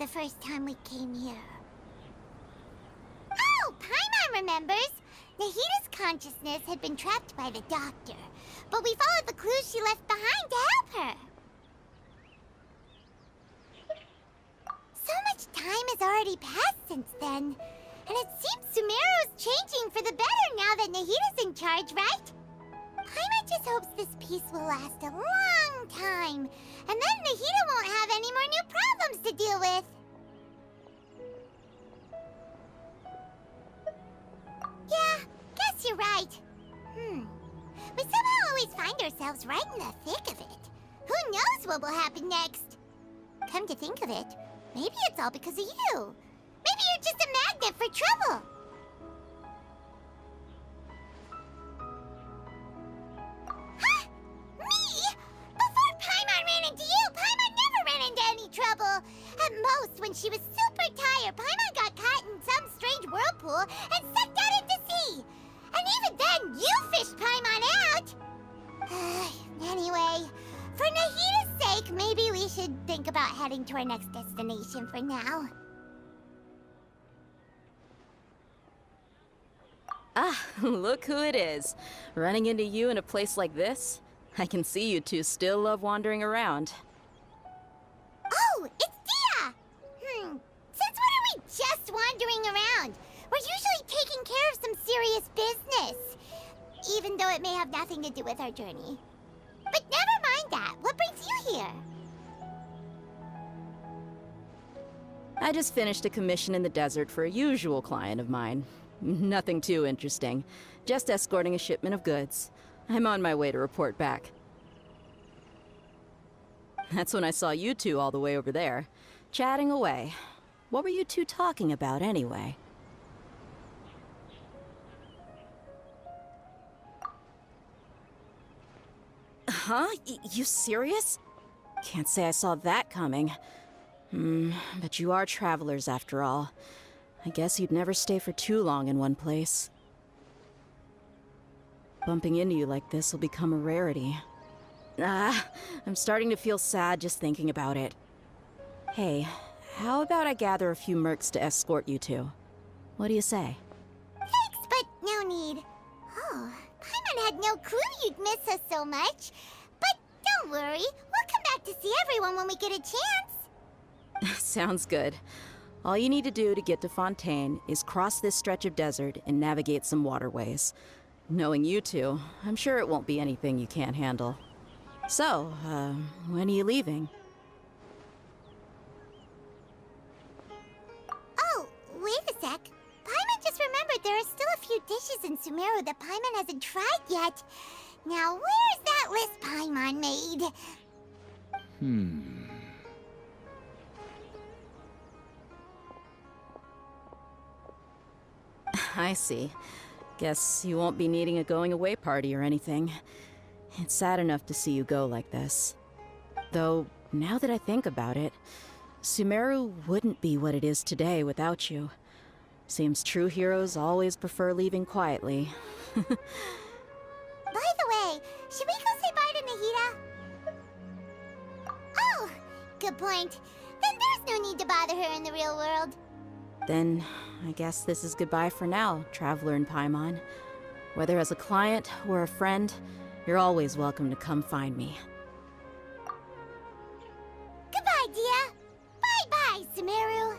the first time we came here. Oh, Paimon remembers! Nahita's consciousness had been trapped by the doctor, but we followed the clues she left behind to help her. So much time has already passed since then, and it seems Sumeru's changing for the better now that Nahita's in charge, right? Paimon just hopes this peace will last a long time, and then Nahita won't have any more new problems to deal with. Yeah, guess you're right. We somehow always find ourselves right in the thick of it. Who knows what will happen next? Come to think of it, maybe it's all because of you. Maybe you're just a magnet for trouble. Huh? Me? Before Paimon ran into you, Paimon never ran into any trouble. At most, when she was super tired, Paimon got caught in some strange whirlpool and sucked out into sea. And even then, you fished Paimon out. Anyway, for Nahita's sake, maybe we should think about heading to our next destination for now. Ah, look who it is. Running into you in a place like this? I can see you two still love wandering around. Oh, it's Dia! Since when are we just wandering around? We're usually taking care of some serious business. Even though it may have nothing to do with our journey. But never mind that. What brings you here? I just finished a commission in the desert for a usual client of mine. Nothing too interesting. Just escorting a shipment of goods. I'm on my way to report back. That's when I saw you two all the way over there, chatting away. What were you two talking about anyway? Huh? You serious? Can't say I saw that coming. But you are travelers after all. I guess you'd never stay for too long in one place. Bumping into you like this will become a rarity. I'm starting to feel sad just thinking about it. Hey, how about I gather a few mercs to escort you two? What do you say? Thanks, but no need. Oh, Paimon had no clue you'd miss us so much. But don't worry, we'll come back to see everyone when we get a chance. Sounds good. All you need to do to get to Fontaine is cross this stretch of desert and navigate some waterways. Knowing you two, I'm sure it won't be anything you can't handle. So, when are you leaving? Oh, wait a sec. Paimon just remembered there are still a few dishes in Sumeru that Paimon hasn't tried yet. Now, where's that list Paimon made? I see. Guess you won't be needing a going-away party or anything. It's sad enough to see you go like this. Though, now that I think about it, Sumeru wouldn't be what it is today without you. Seems true heroes always prefer leaving quietly. By the way, should we go say bye to Nahita? Oh, good point. Then there's no need to bother her in the real world. Then, I guess this is goodbye for now, Traveler in Paimon. Whether as a client or a friend, you're always welcome to come find me. Goodbye, Dia. Bye-bye, Sumeru.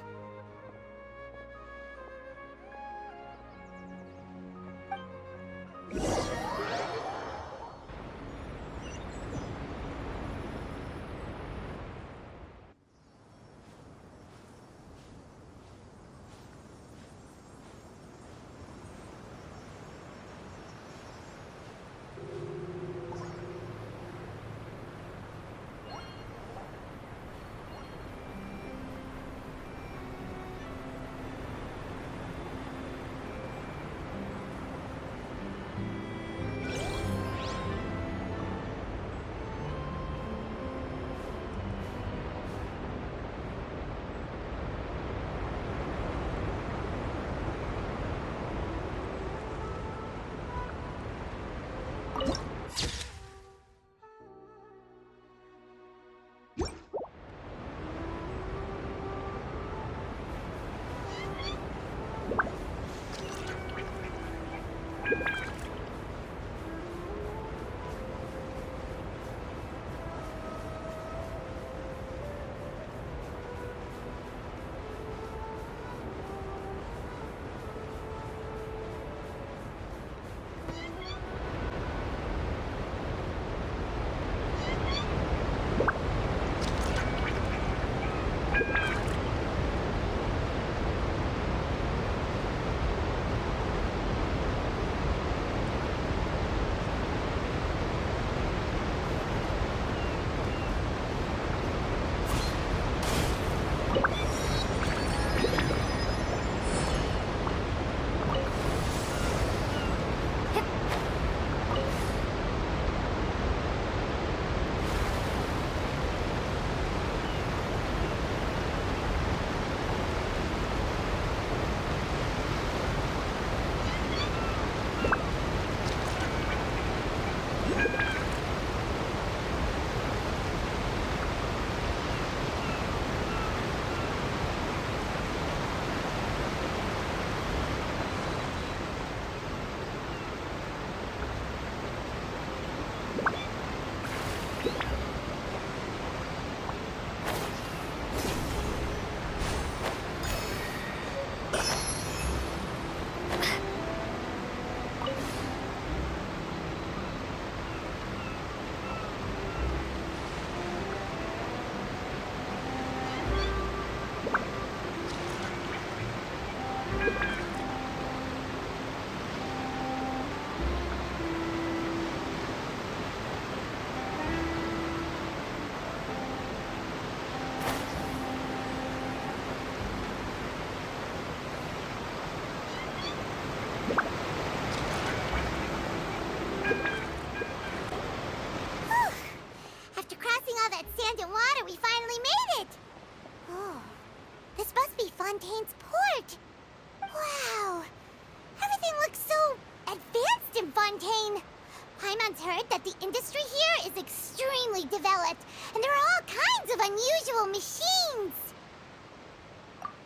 Paimon's heard that the industry here is extremely developed, and there are all kinds of unusual machines.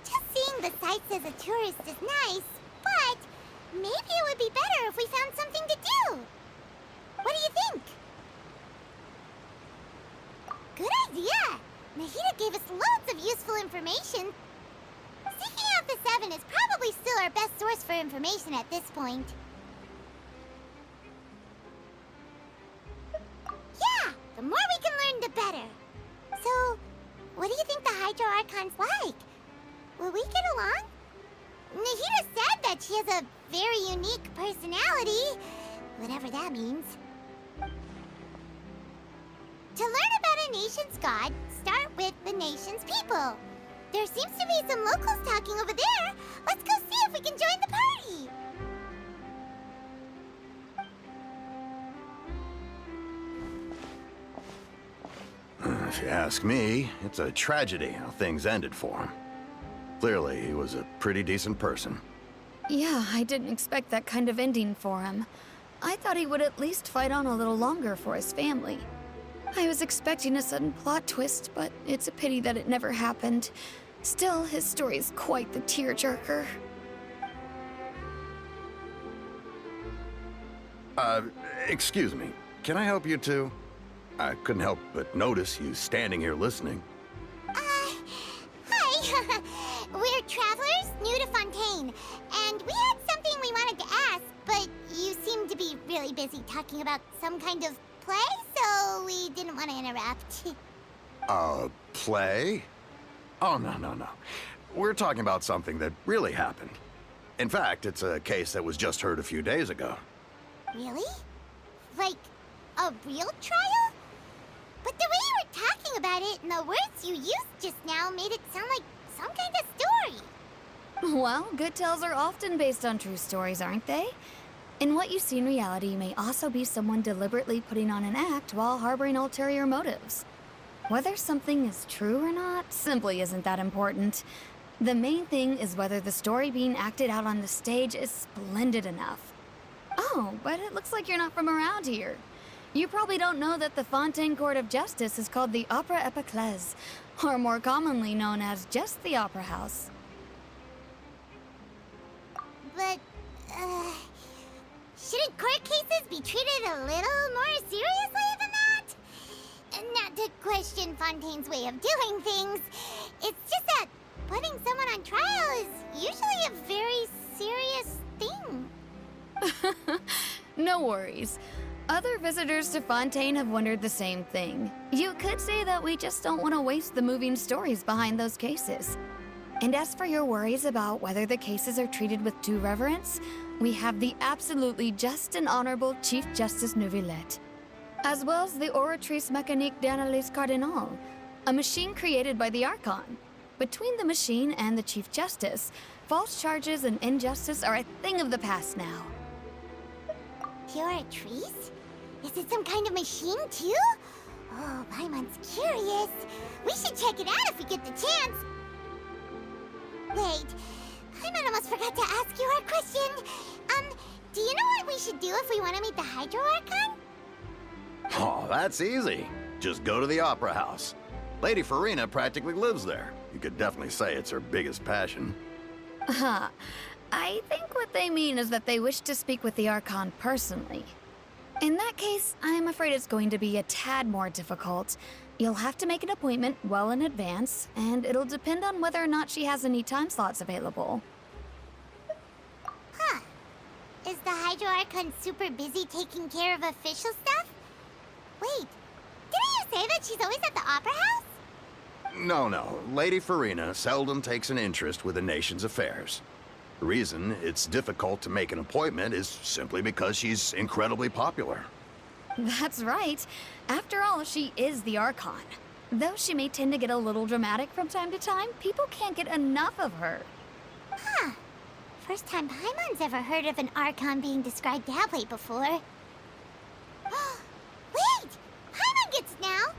Just seeing the sights as a tourist is nice, but maybe it would be better if we found something to do. What do you think? Good idea! Nahida gave us loads of useful information. Seeking out the Seven is probably still our best source for information at this point. Yeah, the more we can learn, the better. So, what do you think the Hydro Archon's like? Will we get along? Nahida said that she has a very unique personality, whatever that means. To learn about a nation's god, start with the nation's people. There seems to be some locals talking over there. Let's go see if we can join the party. If you ask me, it's a tragedy how things ended for him. Clearly, he was a pretty decent person. Yeah, I didn't expect that kind of ending for him. I thought he would at least fight on a little longer for his family. I was expecting a sudden plot twist, but it's a pity that it never happened. Still, his story is quite the tearjerker. Excuse me. Can I help you two? I couldn't help but notice you standing here listening. Hi. We're travelers new to Fontaine, and we had something we wanted to ask, but you seem to be really busy talking about some kind of play, so we didn't want to interrupt. Play? Oh, no. We're talking about something that really happened. In fact, it's a case that was just heard a few days ago. Really? Like, a real trial? But the way you were talking about it and the words you used just now made it sound like some kind of story. Well, good tales are often based on true stories, aren't they? In what you see in reality may also be someone deliberately putting on an act while harboring ulterior motives. Whether something is true or not simply isn't that important. The main thing is whether the story being acted out on the stage is splendid enough. Oh, but it looks like you're not from around here. You probably don't know that the Fontaine Court of Justice is called the Opera Epiclese, or more commonly known as just the Opera House. But, shouldn't court cases be treated a little more seriously than that? Not to question Fontaine's way of doing things. It's just that putting someone on trial is usually a very serious thing. No worries. Other visitors to Fontaine have wondered the same thing. You could say that we just don't want to waste the moving stories behind those cases. And as for your worries about whether the cases are treated with due reverence, we have the absolutely just and honorable Chief Justice Neuvillette, as well as the Oratrice Mécanique d'Analyse Cardinal, a machine created by the Archon. Between the machine and the Chief Justice, false charges and injustice are a thing of the past now. Oratrice? Is it some kind of machine, too? Oh, Paimon's curious. We should check it out if we get the chance. Wait, Paimon almost forgot to ask you our question. Do you know what we should do if we want to meet the Hydro Archon? Oh, that's easy. Just go to the Opera House. Lady Farina practically lives there. You could definitely say it's her biggest passion. Huh. I think what they mean is that they wish to speak with the Archon personally. In that case, I'm afraid it's going to be a tad more difficult. You'll have to make an appointment well in advance, and it'll depend on whether or not she has any time slots available. Huh. Is the Hydro Archon super busy taking care of official stuff? Wait, didn't you say that she's always at the Opera House? No. Lady Farina seldom takes an interest with the nation's affairs. The reason it's difficult to make an appointment is simply because she's incredibly popular. That's right. After all, she is the Archon. Though she may tend to get a little dramatic from time to time, people can't get enough of her. Huh. First time Paimon's ever heard of an Archon being described that way before. Wait! Paimon gets it now!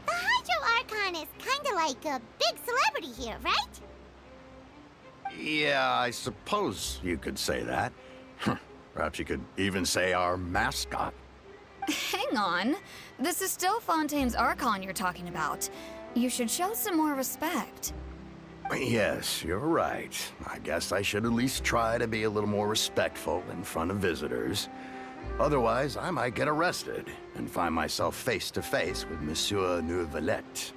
The Hydro Archon is kinda like a big celebrity here, right? Yeah, I suppose you could say that. Perhaps you could even say our mascot. Hang on. This is still Fontaine's Archon you're talking about. You should show some more respect. Yes, you're right. I guess I should at least try to be a little more respectful in front of visitors. Otherwise, I might get arrested and find myself face to face with Monsieur Neuvillette.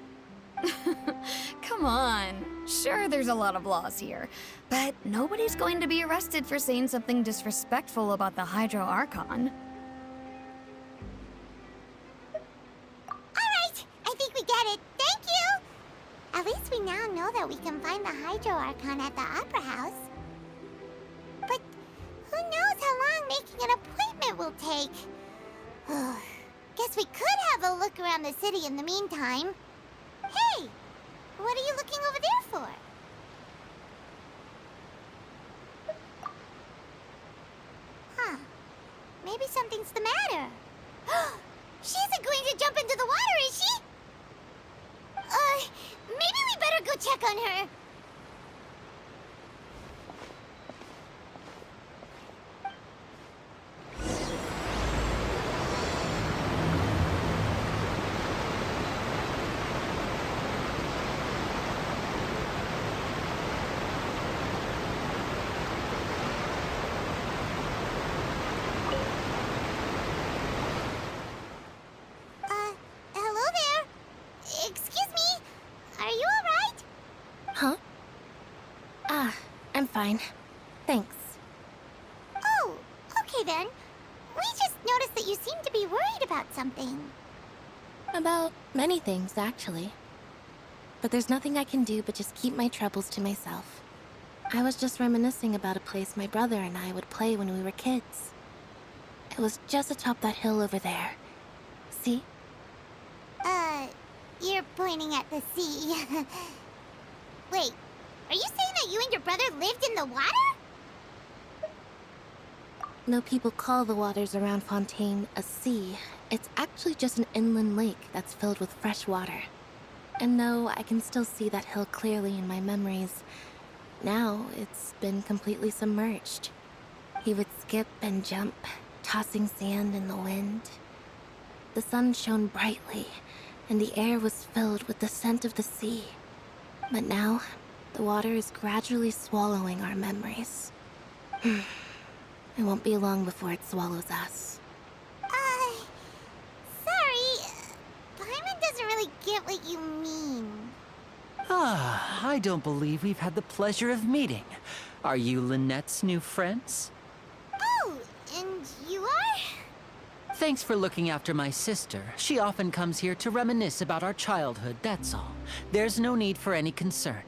Come on. Sure, there's a lot of laws here, but nobody's going to be arrested for saying something disrespectful about the Hydro Archon. Alright, I think we get it. Thank you! At least we now know that we can find the Hydro Archon at the Opera House. But who knows how long making an appointment will take? Guess we could have a look around the city in the meantime. Hey! What are you looking over there for? Huh. Maybe something's the matter. She isn't going to jump into the water, is she? Maybe we better go check on her. Hello there. Excuse me. Are you alright? Huh? I'm fine. Thanks. Oh, okay then. We just noticed that you seem to be worried about something. About many things, actually. But there's nothing I can do but just keep my troubles to myself. I was just reminiscing about a place my brother and I would play when we were kids. It was just atop that hill over there. See? You're pointing at the sea. Wait, are you saying that you and your brother lived in the water? No, people call the waters around Fontaine a sea. It's actually just an inland lake that's filled with fresh water. And no, I can still see that hill clearly in my memories. Now, it's been completely submerged. He would skip and jump, tossing sand in the wind. The sun shone brightly, and the air was filled with the scent of the sea. But now, the water is gradually swallowing our memories. It won't be long before it swallows us. Sorry. Paimon doesn't really get what you mean. I don't believe we've had the pleasure of meeting. Are you Lynette's new friends? Oh, and you are? Thanks for looking after my sister. She often comes here to reminisce about our childhood, that's all. There's no need for any concern.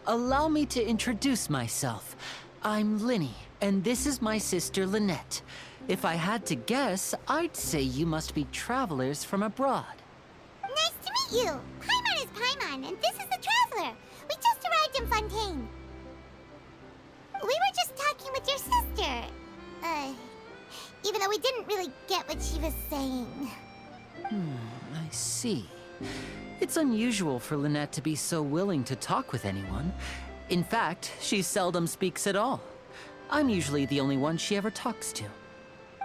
Allow me to introduce myself. I'm Linny, and this is my sister Lynette. If I had to guess, I'd say you must be travelers from abroad. Nice to meet you. Paimon is Paimon, and this is the Traveler. We just arrived in Fontaine. We were just talking with your sister. Even though we didn't really get what she was saying. I see. It's unusual for Lynette to be so willing to talk with anyone. In fact, she seldom speaks at all. I'm usually the only one she ever talks to.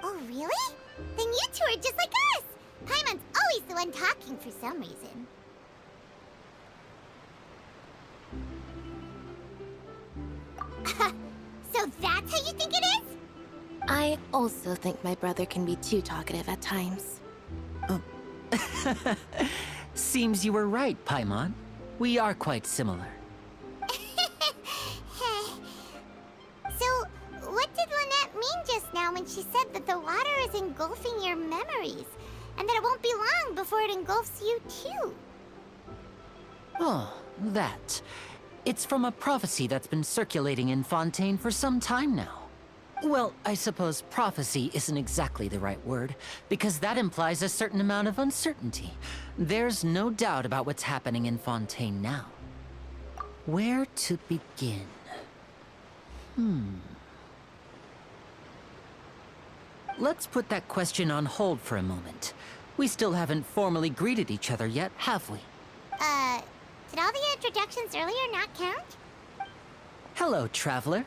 Oh, really? Then you two are just like us. Paimon's always the one talking for some reason. So that's how you think it is? I also think my brother can be too talkative at times. Seems you were right, Paimon. We are quite similar. So, what did Lynette mean just now when she said that the water is engulfing your memories, and that it won't be long before it engulfs you too? Oh, that. It's from a prophecy that's been circulating in Fontaine for some time now. Well, I suppose prophecy isn't exactly the right word, because that implies a certain amount of uncertainty. There's no doubt about what's happening in Fontaine now. Where to begin? Let's put that question on hold for a moment. We still haven't formally greeted each other yet, have we? Did all the introductions earlier not count? Hello, Traveler.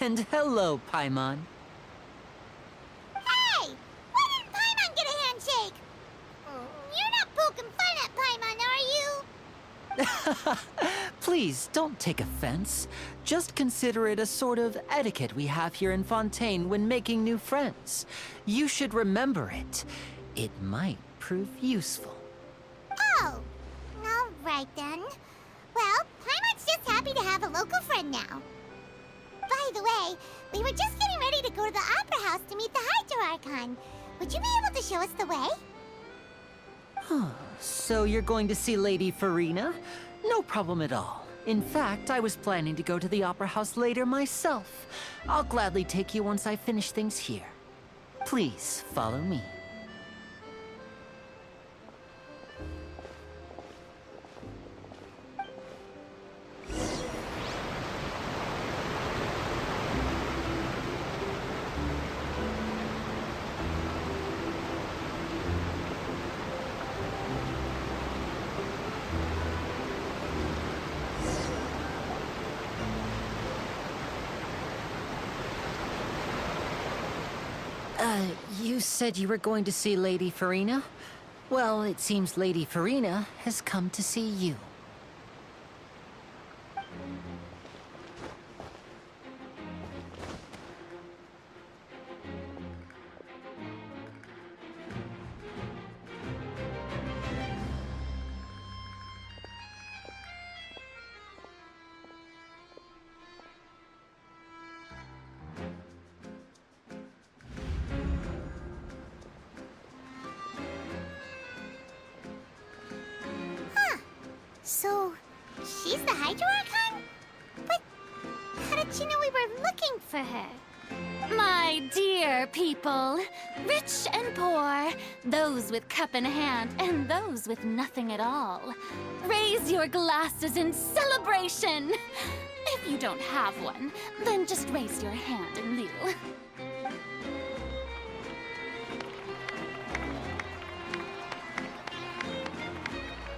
And hello, Paimon. Hey! Why didn't Paimon get a handshake? You're not poking fun at Paimon, are you? Please, don't take offense. Just consider it a sort of etiquette we have here in Fontaine when making new friends. You should remember it. It might prove useful. Oh, all right then. Well, Paimon's just happy to have a local friend now. By the way, we were just getting ready to go to the Opera House to meet the Hydro Archon. Would you be able to show us the way? So you're going to see Lady Farina? No problem at all. In fact, I was planning to go to the Opera House later myself. I'll gladly take you once I finish things here. Please, follow me. You said you were going to see Lady Farina? Well, it seems Lady Farina has come to see you. So, she's the Hydro Archon? But how did she know we were looking for her? My dear people, rich and poor, those with cup in hand and those with nothing at all, raise your glasses in celebration. If you don't have one, then just raise your hand in lieu.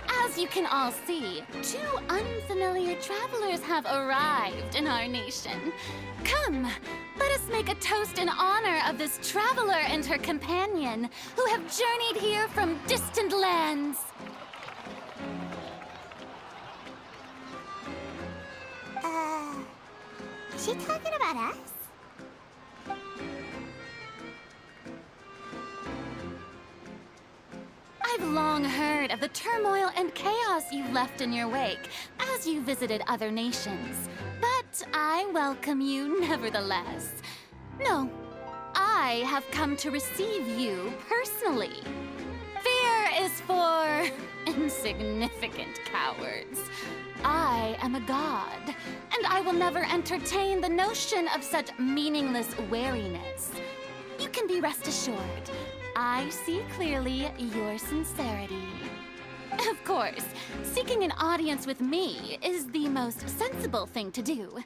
As you can all see, two unfamiliar travelers have arrived in our nation. Come, let us make a toast in honor of this traveler and her companion who have journeyed here from distant lands. Is she talking about us? I've long heard of the turmoil and chaos you've left in your wake as you visited other nations. But I welcome you nevertheless. No, I have come to receive you personally. Fear is for insignificant cowards. I am a god, and I will never entertain the notion of such meaningless wariness. You can be rest assured, I see clearly your sincerity. Of course, seeking an audience with me is the most sensible thing to do.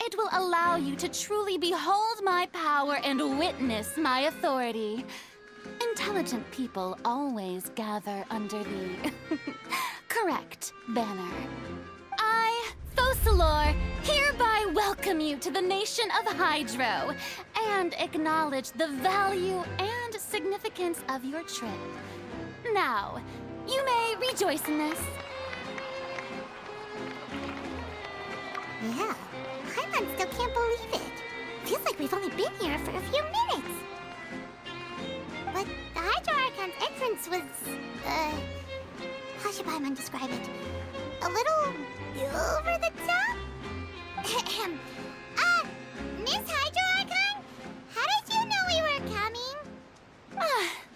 It will allow you to truly behold my power and witness my authority. Intelligent people always gather under the correct banner. I, Focalor, hereby welcome you to the nation of Hydro and acknowledge the value and significance of your trip. Now, you may rejoice in this. Yeah, Paimon still can't believe it. Feels like we've only been here for a few minutes. But the Hydro Archon's entrance was, how should Paimon describe it? A little over the top? Miss Hydro Archon? How did you know we were coming?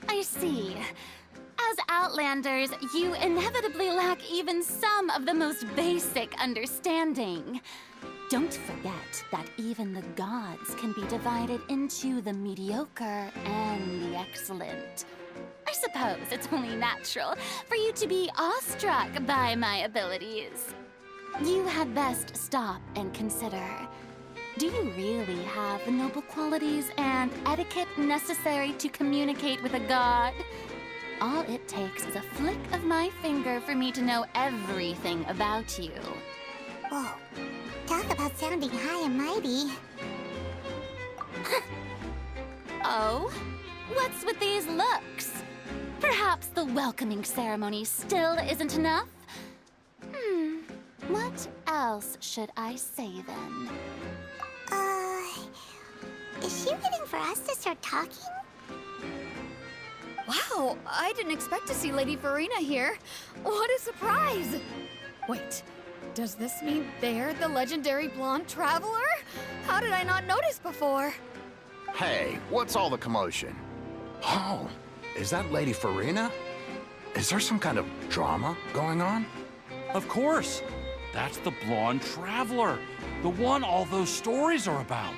I see. As Outlanders, you inevitably lack even some of the most basic understanding. Don't forget that even the gods can be divided into the mediocre and the excellent. I suppose it's only natural for you to be awestruck by my abilities. You had best stop and consider. Do you really have the noble qualities and etiquette necessary to communicate with a god? All it takes is a flick of my finger for me to know everything about you. Whoa, talk about sounding high and mighty. Oh? What's with these looks? Perhaps the welcoming ceremony still isn't enough? What else should I say then? Is she waiting for us to start talking? Wow, I didn't expect to see Lady Farina here. What a surprise! Wait, does this mean they're the legendary blonde traveler? How did I not notice before? Hey, what's all the commotion? Oh, is that Lady Farina? Is there some kind of drama going on? Of course. That's the blonde traveler. The one all those stories are about.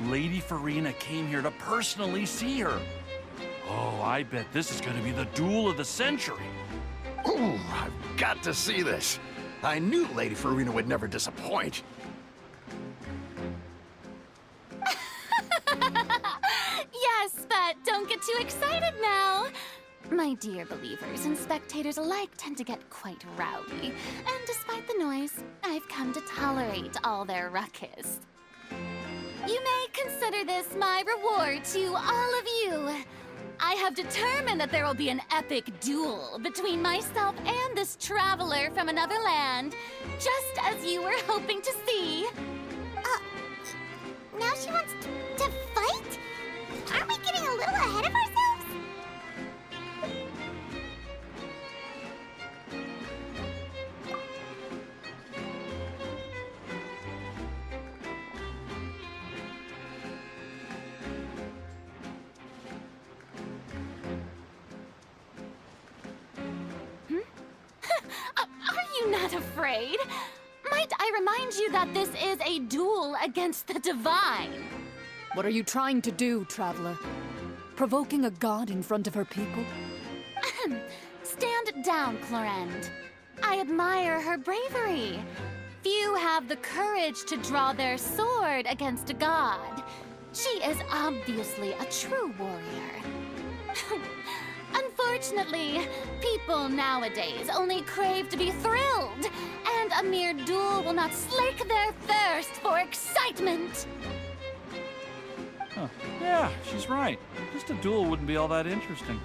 Lady Farina came here to personally see her. Oh, I bet this is going to be the duel of the century. Ooh, I've got to see this. I knew Lady Farina would never disappoint. Yes, but don't get too excited now. My dear believers and spectators alike tend to get quite rowdy, and despite the noise, I've come to tolerate all their ruckus. You may consider this my reward to all of you. I have determined that there will be an epic duel between myself and this traveler from another land, just as you were hoping to see. Now she wants to fight? Aren't we getting a little ahead of ourselves? Are you not afraid? Might I remind you that this is a duel against the divine? What are you trying to do, traveler? Provoking a god in front of her people? Stand down, Clorend. I admire her bravery. Few have the courage to draw their sword against a god. She is obviously a true warrior. Unfortunately, people nowadays only crave to be thrilled, and a mere duel will not slake their thirst for excitement. Huh. Yeah, she's right. Just a duel wouldn't be all that interesting.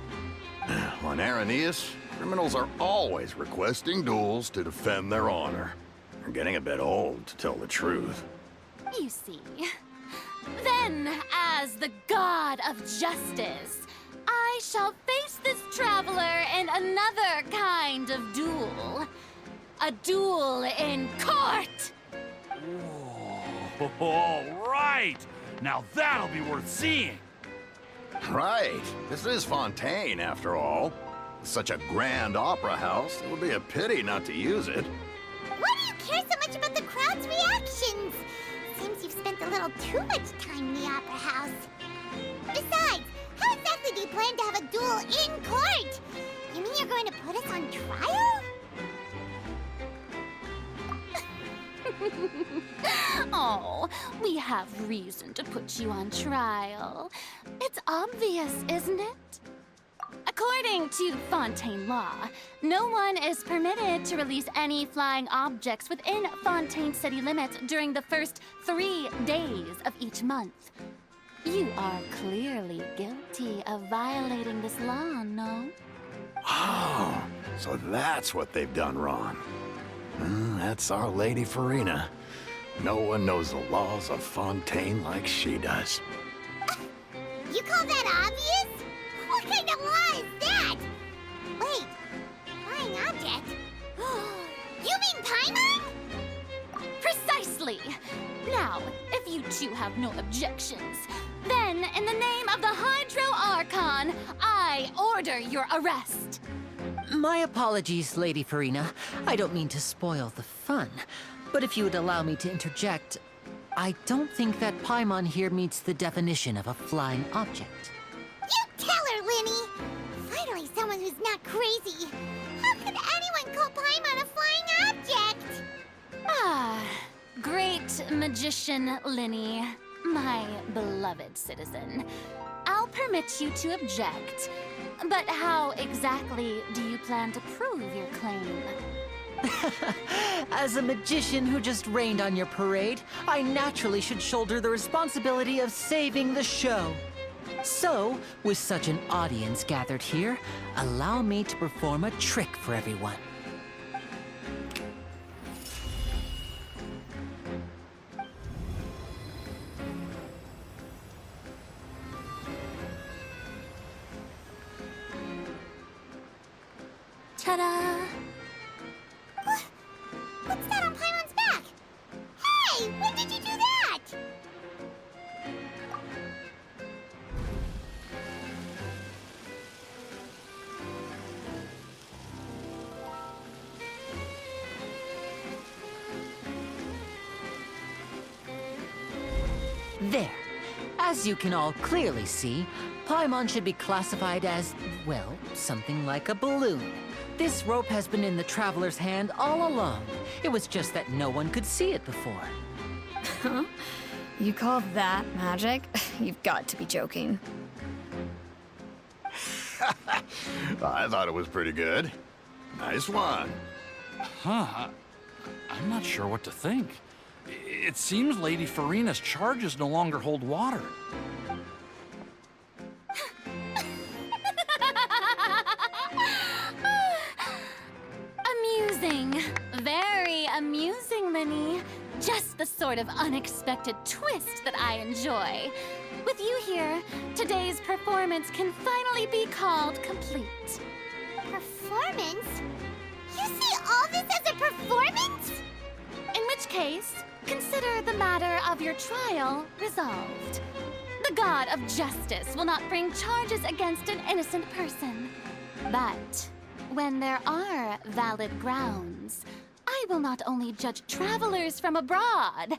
On Araneus, criminals are always requesting duels to defend their honor. They're getting a bit old, to tell the truth. You see. Then, as the god of justice, I shall face this traveler in another kind of duel. A duel in court! Whoa, all right! Now that'll be worth seeing! Right. This is Fontaine, after all. With such a grand opera house, it would be a pity not to use it. Why do you care so much about the crowd's reactions? Seems you've spent a little too much time in the opera house. Besides, how exactly do you plan to have a duel in court? You mean you're going to put us on trial? Oh, we have reason to put you on trial. It's obvious, isn't it? According to Fontaine law, no one is permitted to release any flying objects within Fontaine city limits during the first 3 days of each month. You are clearly guilty of violating this law, no? Oh, so that's what they've done wrong. That's our Lady Farina. No one knows the laws of Fontaine like she does. You call that obvious? What kind of law is that? Wait, flying object? You mean Paimon? Precisely! Now, if you two have no objections, then in the name of the Hydro Archon, I order your arrest. My apologies, Lady Farina. I don't mean to spoil the fun. But if you would allow me to interject, I don't think that Paimon here meets the definition of a flying object. You tell her, Linny! Finally someone who's not crazy. How could anyone call Paimon a flying object? Ah, great magician Linny, my beloved citizen. I'll permit you to object, but how exactly do you plan to prove your claim? As a magician who just rained on your parade, I naturally should shoulder the responsibility of saving the show. So, with such an audience gathered here, allow me to perform a trick for everyone. Ta-da! What's that on Paimon's back? Hey, when did you do that? There. As you can all clearly see, Paimon should be classified as, well, something like a balloon. This rope has been in the Traveler's hand all along. It was just that no one could see it before. Huh? You call that magic? You've got to be joking. I thought it was pretty good. Nice one. Huh. I'm not sure what to think. It seems Lady Farina's charges no longer hold water. Amusing. Very amusing, Linny. Just the sort of unexpected twist that I enjoy. With you here, today's performance can finally be called complete. Performance? You see all this as a performance? In which case, consider the matter of your trial resolved. The god of justice will not bring charges against an innocent person. But when there are valid grounds, I will not only judge travelers from abroad,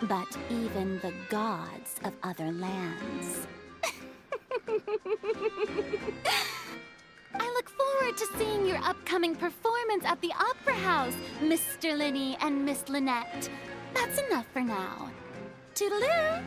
but even the gods of other lands. I look forward to seeing your upcoming performance at the Opera House, Mr. Linny and Miss Lynette. That's enough for now. Toodaloo!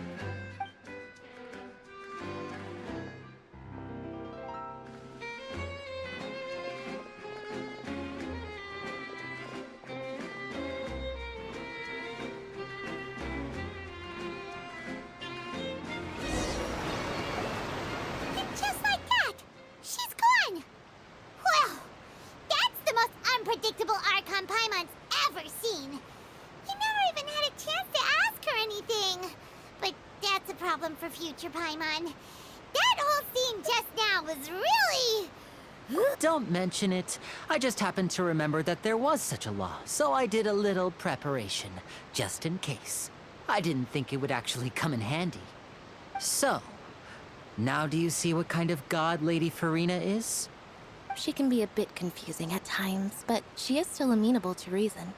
And just like that, she's gone. Well, that's the most unpredictable Archon Paimon's ever seen. You never even had a chance to ask her anything. But that's a problem for future Paimon. That whole scene just now was really... Don't mention it. I just happened to remember that there was such a law, so I did a little preparation, just in case. I didn't think it would actually come in handy. So, now do you see what kind of god Lady Farina is? She can be a bit confusing at times, but she is still amenable to reason.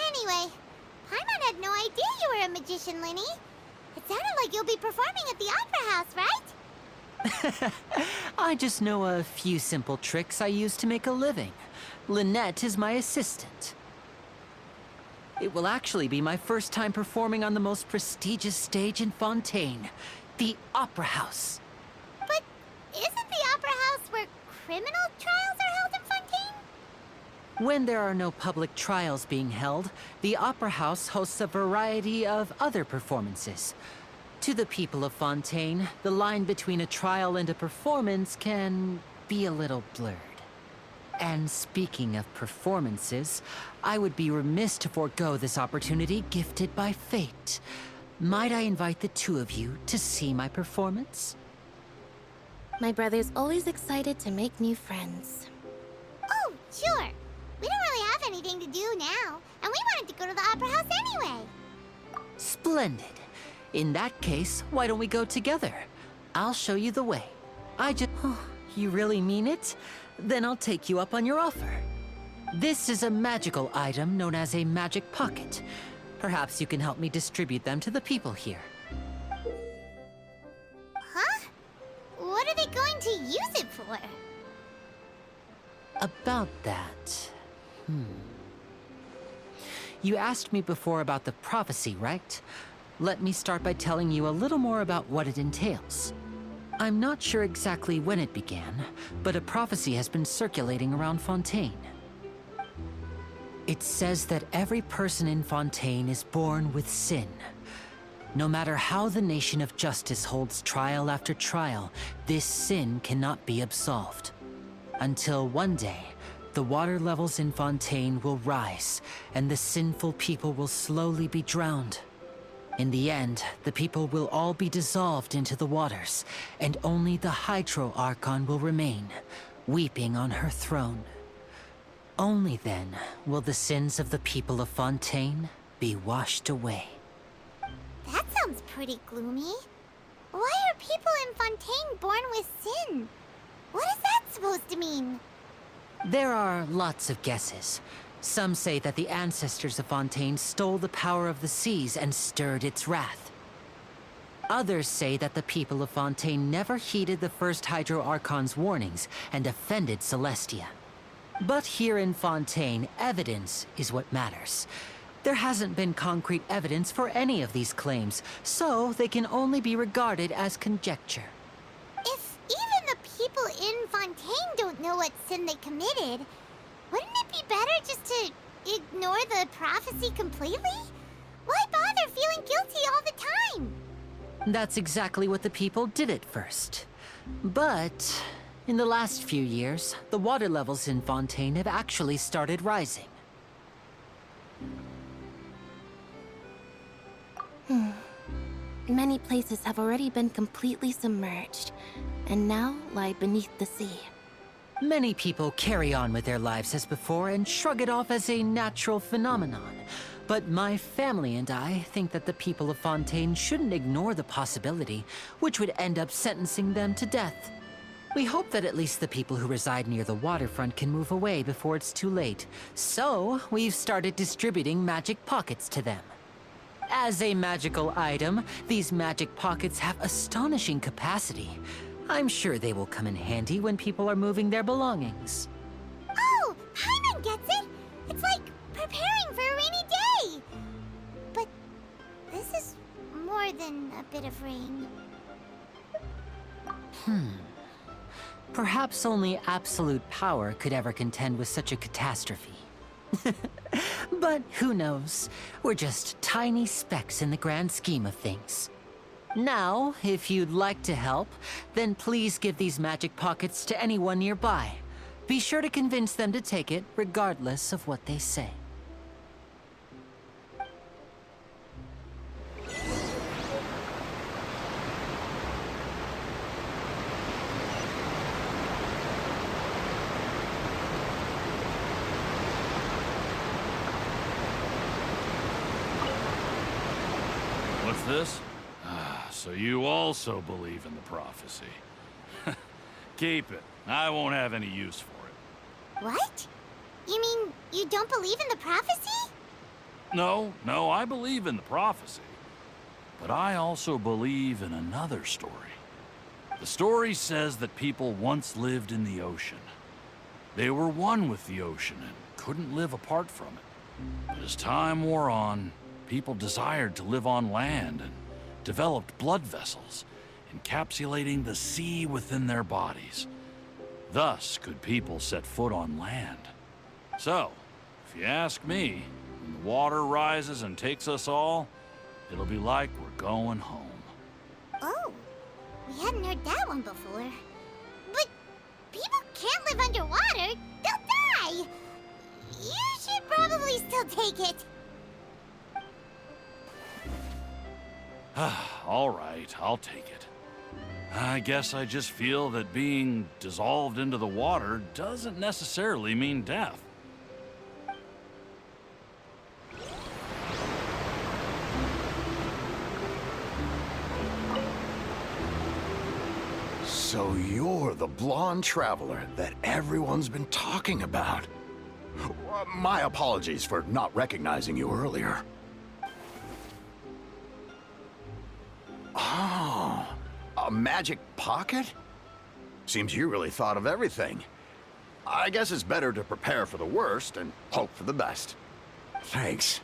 Anyway, Paimon had no idea you were a magician, Linny. It sounded like you'll be performing at the Opera House, right? I just know a few simple tricks I use to make a living. Lynette is my assistant. It will actually be my first time performing on the most prestigious stage in Fontaine, the Opera House. But isn't the Opera House where criminal trials are held in Fontaine? When there are no public trials being held, the Opera House hosts a variety of other performances. To the people of Fontaine, the line between a trial and a performance can be a little blurred. And speaking of performances, I would be remiss to forego this opportunity gifted by fate. Might I invite the two of you to see my performance? My brother's always excited to make new friends. Oh, sure. We don't really have anything to do now, and we wanted to go to the Opera House anyway. Splendid. In that case, why don't we go together? I'll show you the way. You really mean it? Then I'll take you up on your offer. This is a magical item known as a magic pocket. Perhaps you can help me distribute them to the people here. Huh? What are they going to use it for? About that... You asked me before about the prophecy, right? Let me start by telling you a little more about what it entails. I'm not sure exactly when it began, but a prophecy has been circulating around Fontaine. It says that every person in Fontaine is born with sin. No matter how the Nation of Justice holds trial after trial, this sin cannot be absolved. Until one day, the water levels in Fontaine will rise, and the sinful people will slowly be drowned. In the end, the people will all be dissolved into the waters, and only the Hydro Archon will remain, weeping on her throne. Only then will the sins of the people of Fontaine be washed away. That sounds pretty gloomy. Why are people in Fontaine born with sin? What is that supposed to mean? There are lots of guesses. Some say that the ancestors of Fontaine stole the power of the seas and stirred its wrath. Others say that the people of Fontaine never heeded the first Hydro Archon's warnings and offended Celestia. But here in Fontaine, evidence is what matters. There hasn't been concrete evidence for any of these claims, so they can only be regarded as conjecture. If even the people in Fontaine don't know what sin they committed, wouldn't it be better just to ignore the prophecy completely? Why bother feeling guilty all the time? That's exactly what the people did at first. But in the last few years, the water levels in Fontaine have actually started rising. Many places have already been completely submerged, and now lie beneath the sea. Many people carry on with their lives as before and shrug it off as a natural phenomenon. But my family and I think that the people of Fontaine shouldn't ignore the possibility, which would end up sentencing them to death. We hope that at least the people who reside near the waterfront can move away before it's too late. So, we've started distributing magic pockets to them. As a magical item, these magic pockets have astonishing capacity. I'm sure they will come in handy when people are moving their belongings. Oh, Paimon gets it! It's like preparing for a rainy day! But this is more than a bit of rain. Perhaps only absolute power could ever contend with such a catastrophe. But who knows? We're just tiny specks in the grand scheme of things. Now, if you'd like to help, then please give these magic pockets to anyone nearby. Be sure to convince them to take it, regardless of what they say. What's this? So you also believe in the prophecy. Keep it. I won't have any use for it. What? You mean you don't believe in the prophecy? No, I believe in the prophecy. But I also believe in another story. The story says that people once lived in the ocean. They were one with the ocean and couldn't live apart from it. But as time wore on, people desired to live on land and developed blood vessels, encapsulating the sea within their bodies. Thus could people set foot on land. So, if you ask me, when the water rises and takes us all, it'll be like we're going home. Oh, we hadn't heard that one before. But people can't live underwater. They'll die. You should probably still take it. All right, I'll take it. I guess I just feel that being dissolved into the water doesn't necessarily mean death. So you're the blonde traveler that everyone's been talking about. My apologies for not recognizing you earlier. Oh, a magic pocket? Seems you really thought of everything. I guess it's better to prepare for the worst and hope for the best. Thanks.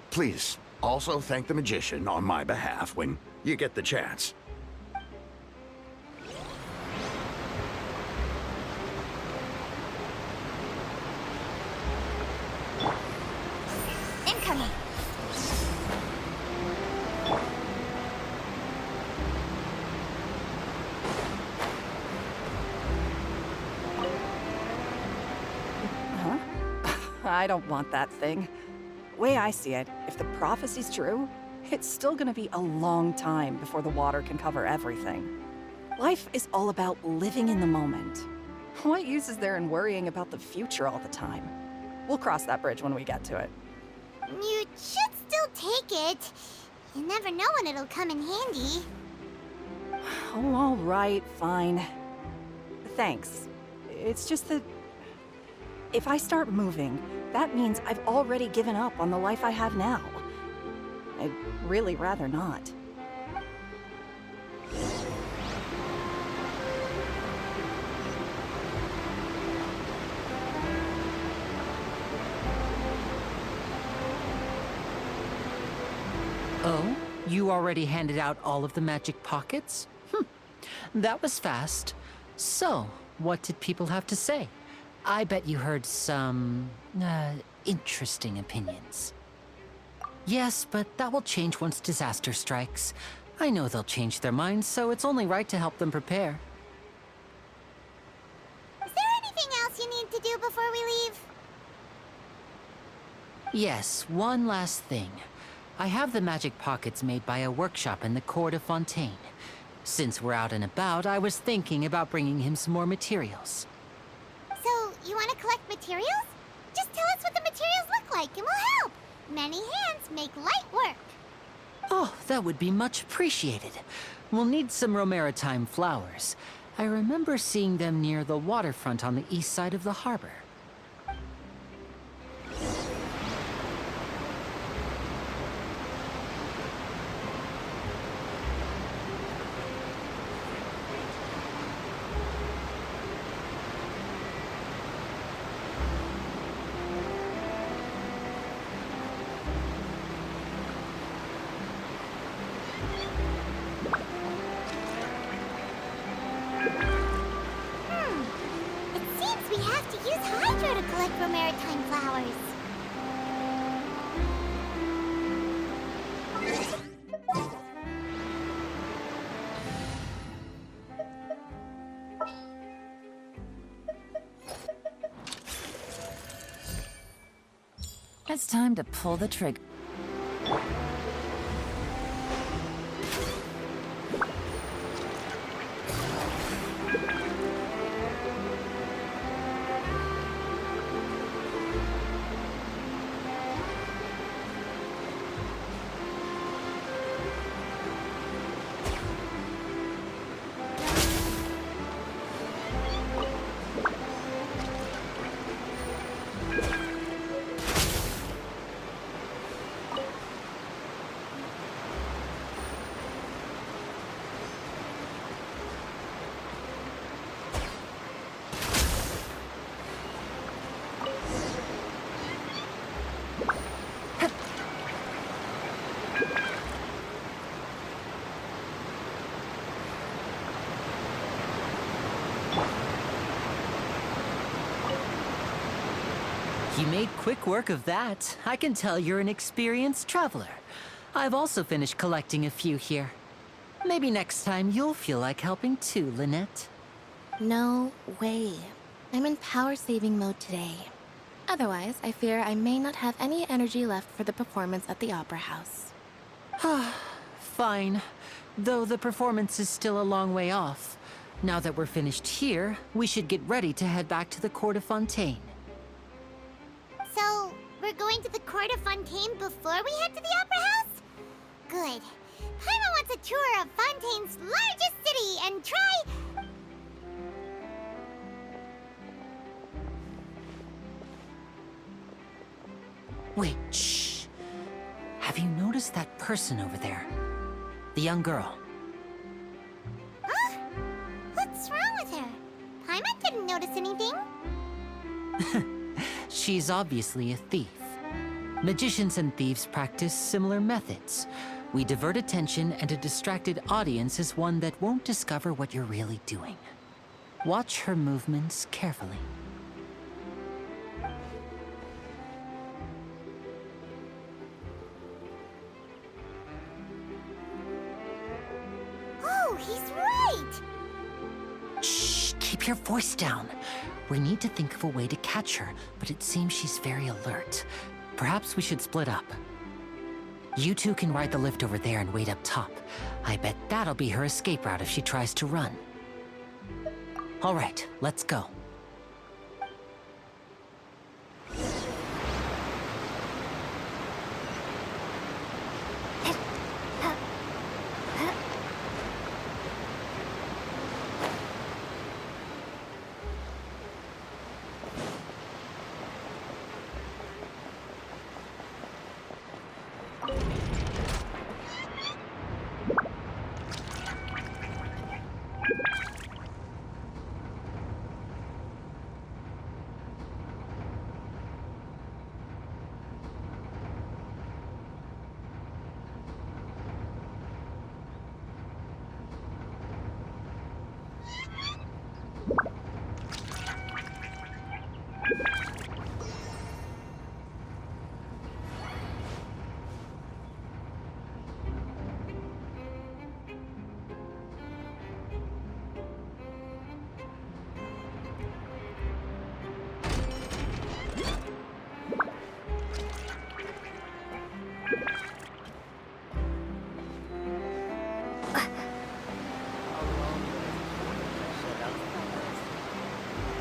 Please, also thank the magician on my behalf when you get the chance. I don't want that thing. Way I see it, if the prophecy's true, it's still gonna be a long time before the water can cover everything. Life is all about living in the moment. What use is there in worrying about the future all the time? We'll cross that bridge when we get to it. You should still take it. You never know when it'll come in handy. Oh, all right, fine. Thanks. It's just that if I start moving, that means I've already given up on the life I have now. I'd really rather not. Oh? You already handed out all of the magic pockets? That was fast. So, what did people have to say? I bet you heard some, interesting opinions. Yes, but that will change once disaster strikes. I know they'll change their minds, so it's only right to help them prepare. Is there anything else you need to do before we leave? Yes, one last thing. I have the magic pockets made by a workshop in the court of Fontaine. Since we're out and about, I was thinking about bringing him some more materials. So, you want to collect materials? Just tell us what the materials look like and we'll help. Many hands make light work. Oh, that would be much appreciated. We'll need some Romaritime flowers. I remember seeing them near the waterfront on the east side of the harbor. It seems we have to use Hydro to collect Romaritime flowers. It's time to pull the trigger. You made quick work of that. I can tell you're an experienced traveler. I've also finished collecting a few here. Maybe next time you'll feel like helping too, Lynette. No way. I'm in power-saving mode today. Otherwise, I fear I may not have any energy left for the performance at the Opera House. Fine. Though the performance is still a long way off. Now that we're finished here, we should get ready to head back to the Court of Fontaine. So, we're going to the Court of Fontaine before we head to the Opera House? Good. Paimon wants a tour of Fontaine's largest city and try... Wait, shh. Have you noticed that person over there? The young girl. Huh? What's wrong with her? Paimon didn't notice anything. She's obviously a thief. Magicians and thieves practice similar methods. We divert attention, and a distracted audience is one that won't discover what you're really doing. Watch her movements carefully. Oh, he's right! Shh, keep your voice down. We need to think of a way to catch her, but it seems she's very alert. Perhaps we should split up. You two can ride the lift over there and wait up top. I bet that'll be her escape route if she tries to run. All right, let's go.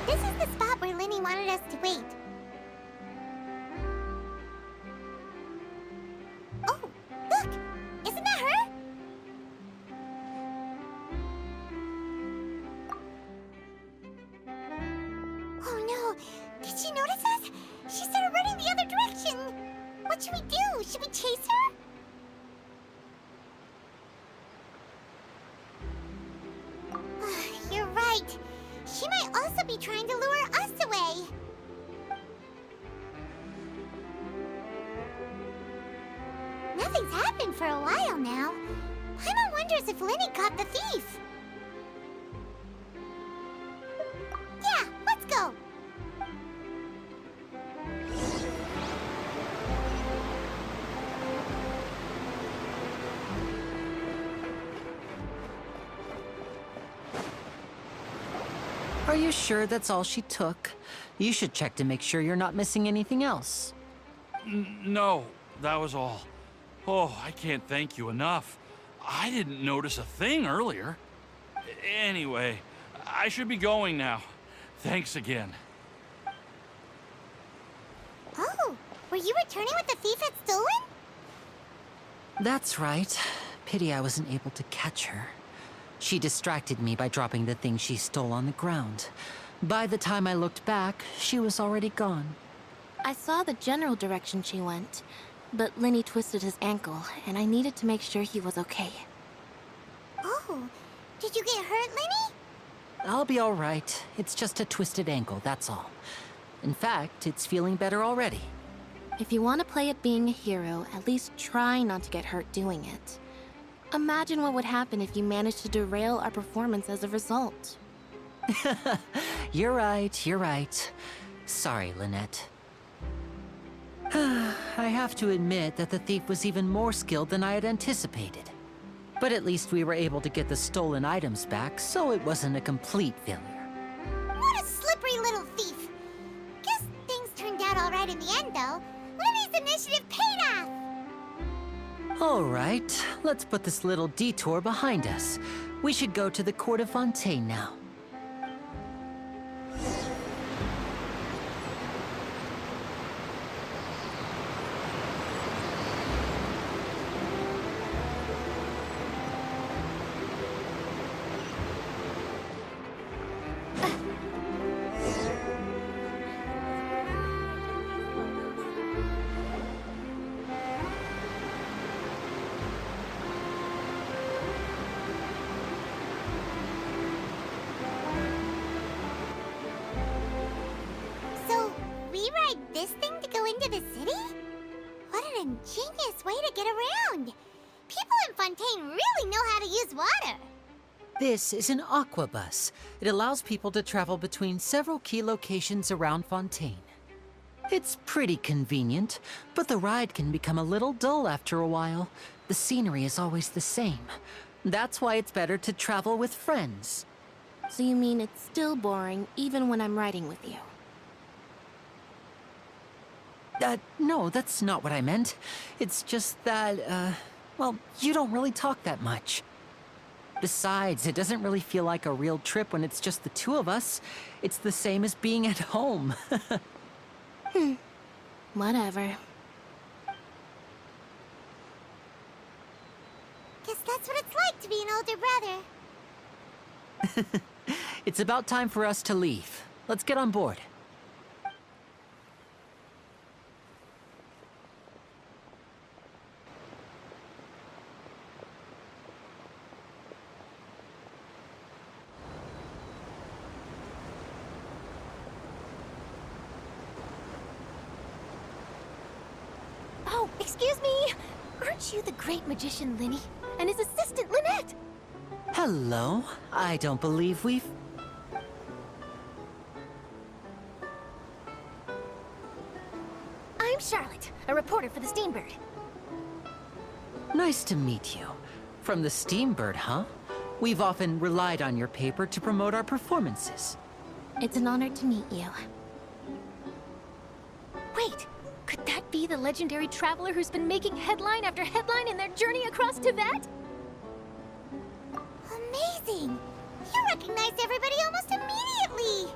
This is the spot where Linny wanted us to wait. Oh, look! Isn't that her? Oh no! Did she notice us? She started running the other direction! What should we do? Should we chase her? You're right. She might also be trying to lure us away. Nothing's happened for a while now. Paimon wonders if Linny caught the thief. Yeah, let's go. Are you sure that's all she took? You should check to make sure you're not missing anything else. No, that was all. Oh, I can't thank you enough. I didn't notice a thing earlier. Anyway, I should be going now. Thanks again. Oh, were you returning what the thief had stolen? That's right. Pity I wasn't able to catch her. She distracted me by dropping the thing she stole on the ground. By the time I looked back, she was already gone. I saw the general direction she went, but Linny twisted his ankle, and I needed to make sure he was okay. Oh, did you get hurt, Linny? I'll be all right. It's just a twisted ankle, that's all. In fact, it's feeling better already. If you want to play at being a hero, at least try not to get hurt doing it. Imagine what would happen if you managed to derail our performance as a result. You're right, you're right. Sorry, Lynette. I have to admit that the thief was even more skilled than I had anticipated. But at least we were able to get the stolen items back, so it wasn't a complete failure. What a slippery little thief. Guess things turned out all right in the end, though. Linny's initiative paid off. All right, let's put this little detour behind us. We should go to the court of Fontaine now. So, we ride this thing to go into the city? What an ingenious way to get around. People in Fontaine really know how to use water. This is an aqua bus. It allows people to travel between several key locations around Fontaine. It's pretty convenient, but the ride can become a little dull after a while. The scenery is always the same. That's why it's better to travel with friends. So you mean it's still boring even when I'm riding with you? No, that's not what I meant. It's just that, well, you don't really talk that much. Besides, it doesn't really feel like a real trip when it's just the two of us. It's the same as being at home. Whatever. Guess that's what it's like to be an older brother. It's about time for us to leave. Let's get on board. Oh, excuse me! Aren't you the great magician Linny? And his assistant Lynette? Hello. I don't believe we've... I'm Charlotte, a reporter for the Steambird. Nice to meet you. From the Steambird, huh? We've often relied on your paper to promote our performances. It's an honor to meet you. Wait, could that be the legendary traveler who's been making headline after headline in their journey across Tibet? Amazing! You recognize everybody almost immediately!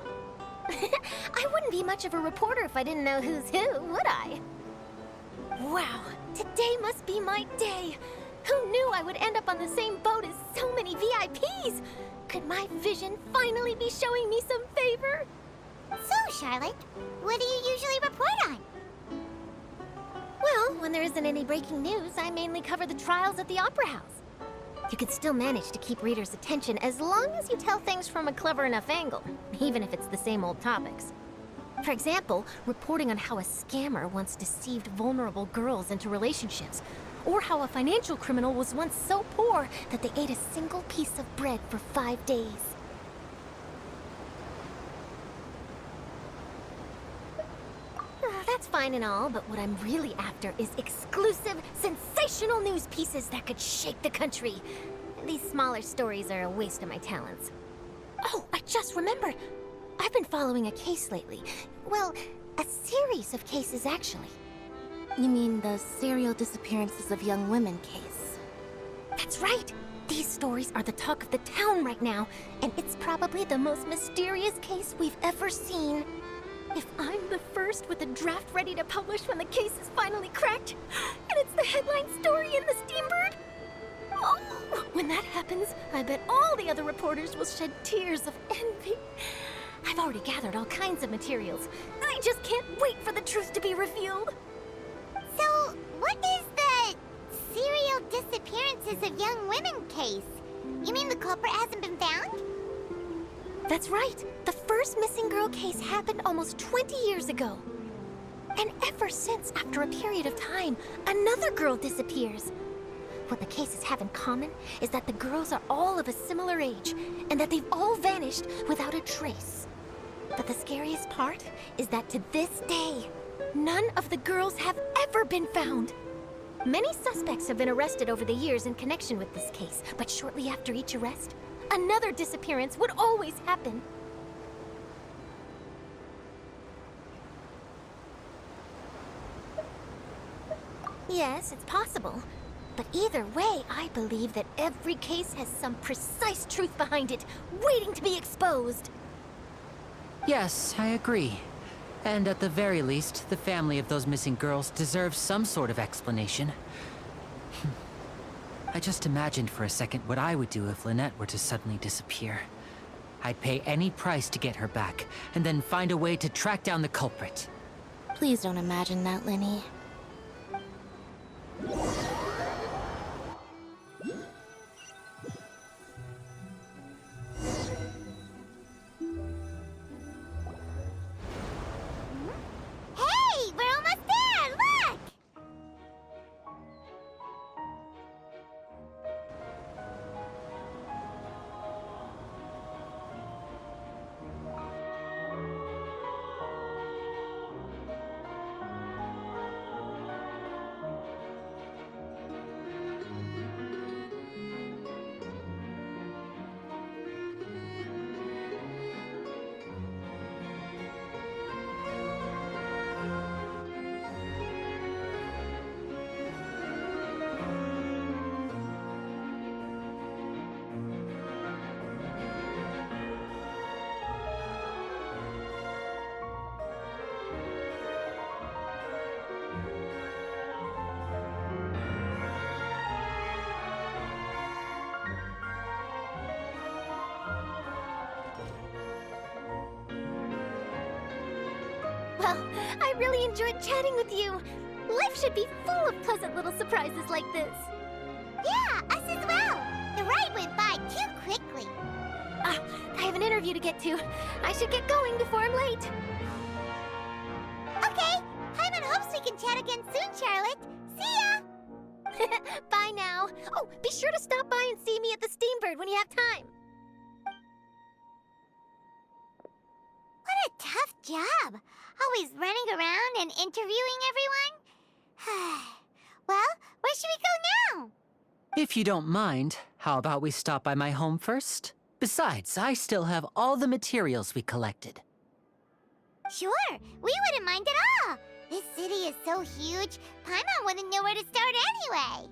I wouldn't be much of a reporter if I didn't know who's who, would I? Wow, today must be my day! Who knew I would end up on the same boat as so many VIPs? Could my vision finally be showing me some favor? So, Charlotte, what do you usually report on? Well, when there isn't any breaking news, I mainly cover the trials at the Opera House. You can still manage to keep readers' attention as long as you tell things from a clever enough angle, even if it's the same old topics. For example, reporting on how a scammer once deceived vulnerable girls into relationships, or how a financial criminal was once so poor that they ate a single piece of bread for 5 days. That's fine and all, but what I'm really after is exclusive, sensational news pieces that could shake the country. These smaller stories are a waste of my talents. Oh, I just remembered. I've been following a case lately. Well, a series of cases, actually. You mean the serial disappearances of young women case? That's right! These stories are the talk of the town right now, and it's probably the most mysterious case we've ever seen. If I'm the first with a draft ready to publish when the case is finally cracked, and it's the headline story in the Steambird, oh, when that happens, I bet all the other reporters will shed tears of envy. I've already gathered all kinds of materials. I just can't wait for the truth to be revealed. So, what is the serial disappearances of young women case? You mean the culprit hasn't been found? That's right. The first missing girl case happened almost 20 years ago. And ever since, after a period of time, another girl disappears. What the cases have in common is that the girls are all of a similar age, and that they've all vanished without a trace. But the scariest part is that to this day, none of the girls have ever been found. Many suspects have been arrested over the years in connection with this case, but shortly after each arrest, another disappearance would always happen. Yes, it's possible. But either way, I believe that every case has some precise truth behind it, waiting to be exposed. Yes, I agree. And at the very least, the family of those missing girls deserves some sort of explanation. I just imagined for a second what I would do if Lynette were to suddenly disappear. I'd pay any price to get her back, and then find a way to track down the culprit. Please don't imagine that, Linny. Hey, we're almost there! Look! Well, I really enjoyed chatting with you. Life should be full of pleasant little surprises like this. Yeah, us as well. The ride went by too quickly. I have an interview to get to. I should get going before I'm late. Okay, Paimon hopes we can chat again soon, Charlotte. See ya! Bye now. Oh, be sure to stop by and see me at the Steambird when you have time. What a tough job. Always running around and interviewing everyone. Well, where should we go now? If you don't mind, how about we stop by my home first? Besides, I still have all the materials we collected. Sure, we wouldn't mind at all. This city is so huge, Paimon wouldn't know where to start anyway.